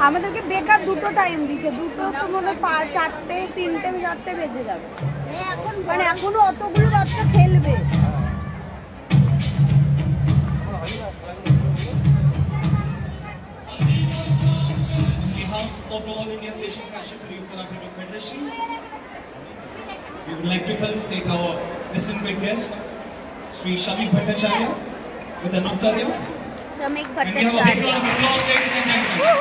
আমাদেরকে বেকার দুটো টাইম দিচ্ছে, দুটো তো মনে হয় 4টে 3টে 4টে বেজে যাবে। মানে এখনো অতগুলো বাচ্চা খেলবে। Of the All India Session Kashmir Youth Karate Federation, we would like to felicitate our distinguished guest, Sri Shamik Bhattacharya, with an Uttarya. Shamik And we have a big round of applause, ladies and gentlemen.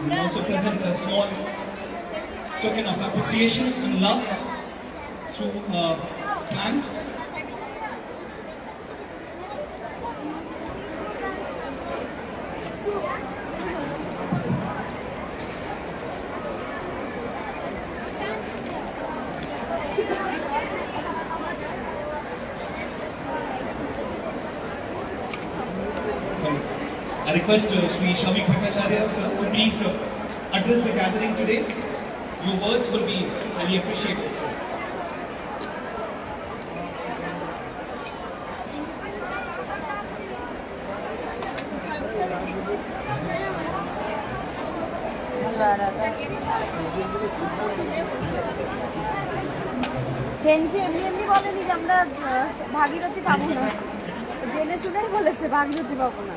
We also present a small token of appreciation and love through a plant. I request Sri Shamik Bhattacharya sir to please address the gathering today. Your words will be highly appreciated, sir. সেন্সি এমনি এমনি বলেনি যে আমরা ভাগীরথী পাবো না, জেনে শুনেই বলেছে ভাগীরথী পাবো না।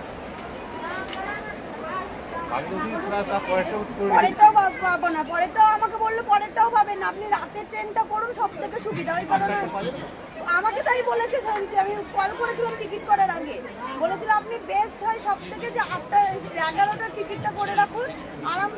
পরেরটাও পাবো না, পরেরটাও আমাকে বললো পরেরটাও পাবেন না, আপনি রাতের ট্রেনটা করুন, সব থেকে সুবিধা। ওই কারণে আমাকে তাই বলেছে সেন্সি। আমি কল করেছিলাম টিকিট করার আগে, বলেছিল আপনি বেস্ট হয় সব থেকে যে 8টা 11টার টিকিটটা করে রাখুন, আরামসে